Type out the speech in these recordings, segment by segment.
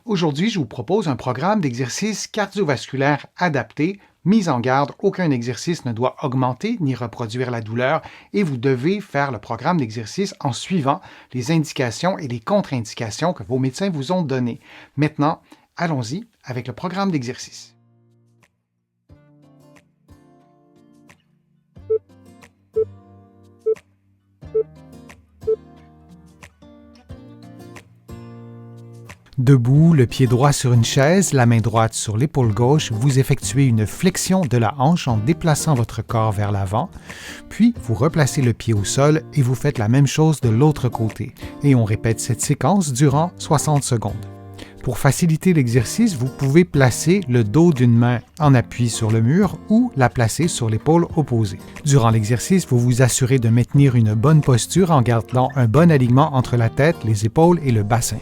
Aujourd'hui, je vous propose un programme d'exercice cardiovasculaire adapté. Mise en garde, aucun exercice ne doit augmenter ni reproduire la douleur et vous devez faire le programme d'exercice en suivant les indications et les contre-indications que vos médecins vous ont données. Maintenant, allons-y avec le programme d'exercice. Debout, le pied droit sur une chaise, la main droite sur l'épaule gauche, vous effectuez une flexion de la hanche en déplaçant votre corps vers l'avant, puis vous replacez le pied au sol et vous faites la même chose de l'autre côté. Et on répète cette séquence durant 60 secondes. Pour faciliter l'exercice, vous pouvez placer le dos d'une main en appui sur le mur ou la placer sur l'épaule opposée. Durant l'exercice, vous vous assurez de maintenir une bonne posture en gardant un bon alignement entre la tête, les épaules et le bassin.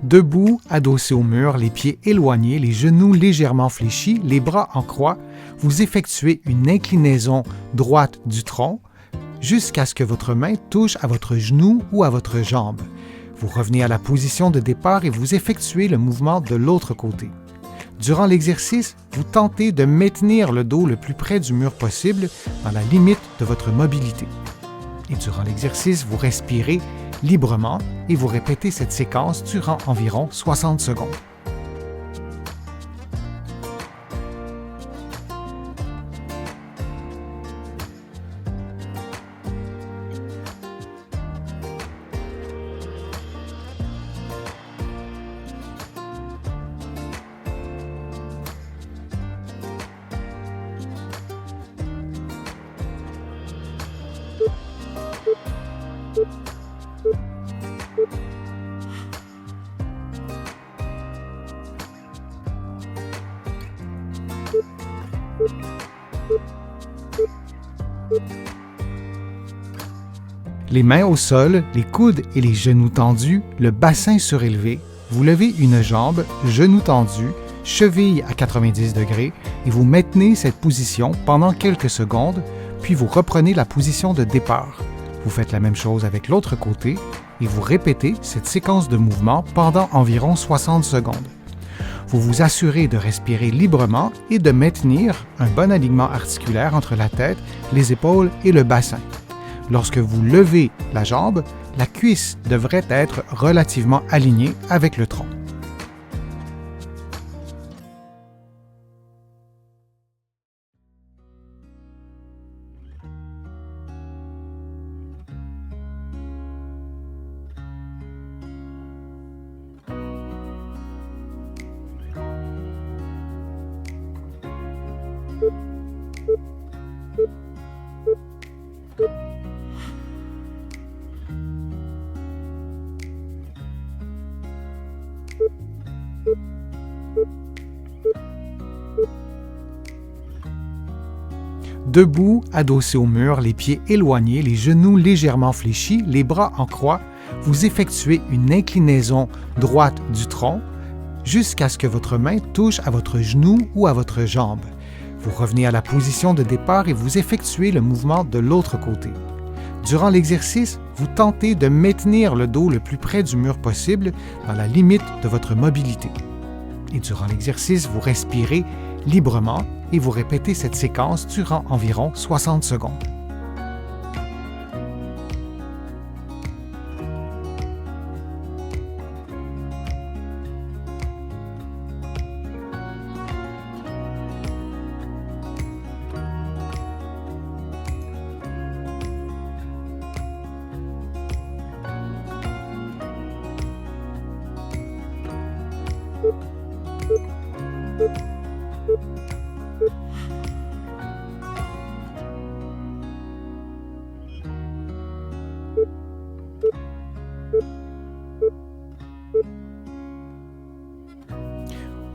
Debout, adossé au mur, les pieds éloignés, les genoux légèrement fléchis, les bras en croix, vous effectuez une inclinaison droite du tronc jusqu'à ce que votre main touche à votre genou ou à votre jambe. Vous revenez à la position de départ et vous effectuez le mouvement de l'autre côté. Durant l'exercice, vous tentez de maintenir le dos le plus près du mur possible dans la limite de votre mobilité. Et durant l'exercice, vous respirez librement et vous répétez cette séquence durant environ 60 secondes. Les mains au sol, les coudes et les genoux tendus, le bassin surélevé, vous levez une jambe, genou tendu, cheville à 90 degrés et vous maintenez cette position pendant quelques secondes, puis vous reprenez la position de départ. Vous faites la même chose avec l'autre côté et vous répétez cette séquence de mouvements pendant environ 60 secondes. Vous vous assurez de respirer librement et de maintenir un bon alignement articulaire entre la tête, les épaules et le bassin. Lorsque vous levez la jambe, la cuisse devrait être relativement alignée avec le tronc. Debout, adossé au mur, les pieds éloignés, les genoux légèrement fléchis, les bras en croix, vous effectuez une inclinaison droite du tronc jusqu'à ce que votre main touche à votre genou ou à votre jambe. Vous revenez à la position de départ et vous effectuez le mouvement de l'autre côté. Durant l'exercice, vous tentez de maintenir le dos le plus près du mur possible dans la limite de votre mobilité. Et durant l'exercice, vous respirez librement et vous répétez cette séquence durant environ 60 secondes.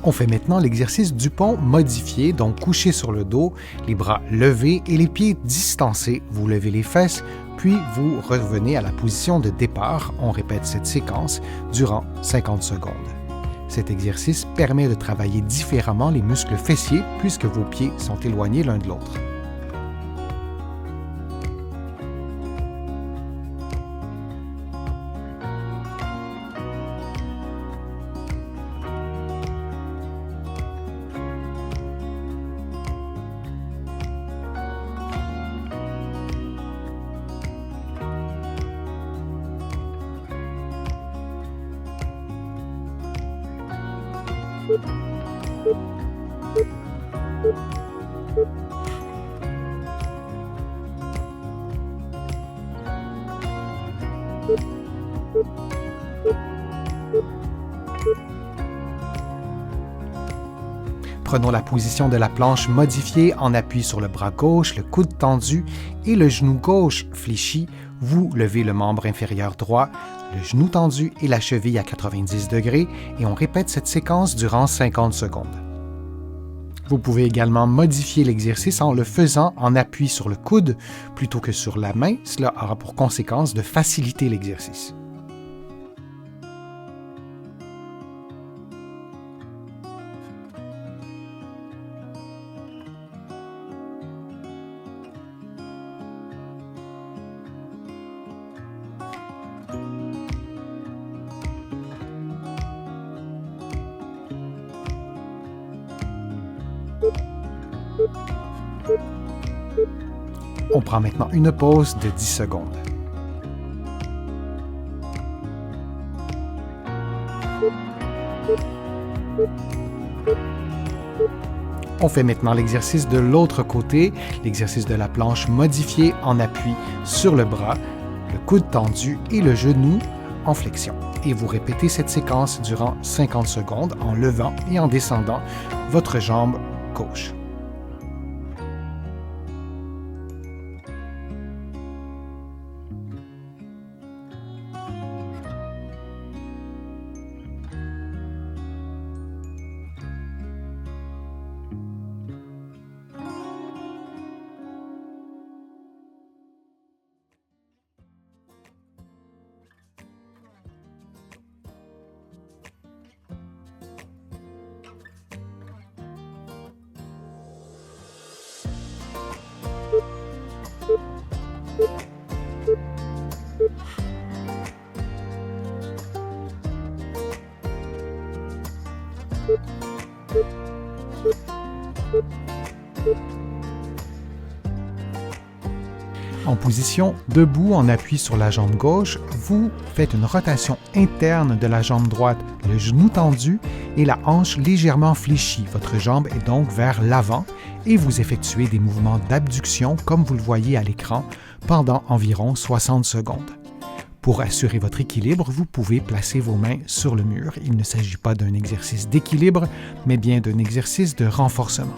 On fait maintenant l'exercice du pont modifié, donc couché sur le dos, les bras levés et les pieds distancés. Vous levez les fesses, puis vous revenez à la position de départ. On répète cette séquence durant 50 secondes. Cet exercice permet de travailler différemment les muscles fessiers puisque vos pieds sont éloignés l'un de l'autre. Prenons la position de la planche modifiée en appui sur le bras gauche, le coude tendu et le genou gauche fléchi. Vous levez le membre inférieur droit, le genou tendu et la cheville à 90 degrés et on répète cette séquence durant 50 secondes. Vous pouvez également modifier l'exercice en le faisant en appui sur le coude plutôt que sur la main. Cela aura pour conséquence de faciliter l'exercice. On prend maintenant une pause de 10 secondes. On fait maintenant l'exercice de l'autre côté, l'exercice de la planche modifiée en appui sur le bras, le coude tendu et le genou en flexion. Et vous répétez cette séquence durant 50 secondes en levant et en descendant votre jambe gauche. En position debout en appui sur la jambe gauche, vous faites une rotation interne de la jambe droite, le genou tendu et la hanche légèrement fléchie. Votre jambe est donc vers l'avant et vous effectuez des mouvements d'abduction comme vous le voyez à l'écran pendant environ 60 secondes. Pour assurer votre équilibre, vous pouvez placer vos mains sur le mur. Il ne s'agit pas d'un exercice d'équilibre, mais bien d'un exercice de renforcement.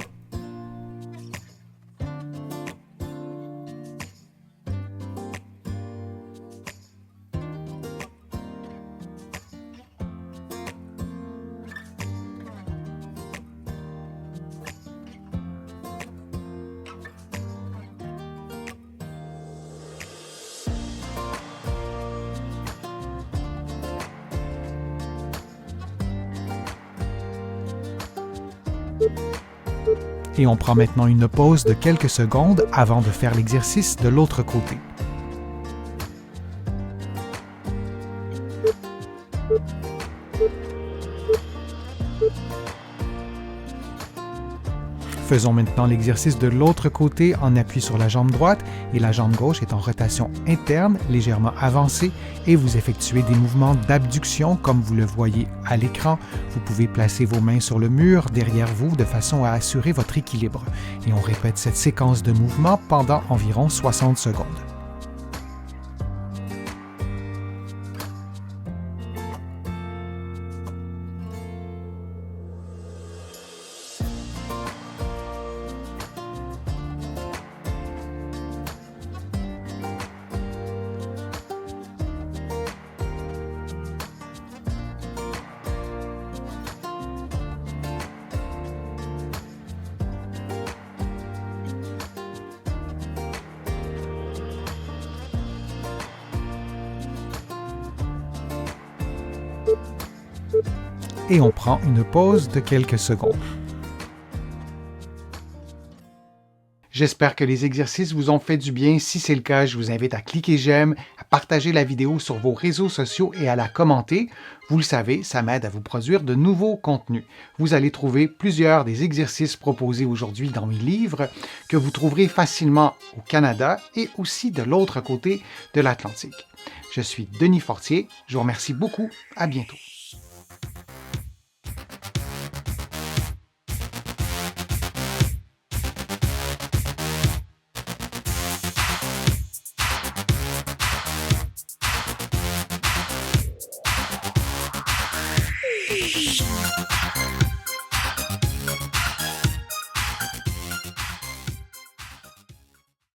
Et on prend maintenant une pause de quelques secondes avant de faire l'exercice de l'autre côté. Faisons maintenant l'exercice de l'autre côté en appui sur la jambe droite et la jambe gauche est en rotation interne, légèrement avancée et vous effectuez des mouvements d'abduction comme vous le voyez à l'écran. Vous pouvez placer vos mains sur le mur derrière vous de façon à assurer votre équilibre. Et on répète cette séquence de mouvements pendant environ 60 secondes. et on prend une pause de quelques secondes. J'espère que les exercices vous ont fait du bien. Si c'est le cas, je vous invite à cliquer j'aime, à partager la vidéo sur vos réseaux sociaux et à la commenter. Vous le savez, ça m'aide à vous produire de nouveaux contenus. Vous allez trouver plusieurs des exercices proposés aujourd'hui dans mes livres que vous trouverez facilement au Canada et aussi de l'autre côté de l'Atlantique. Je suis Denis Fortier. Je vous remercie beaucoup. À bientôt.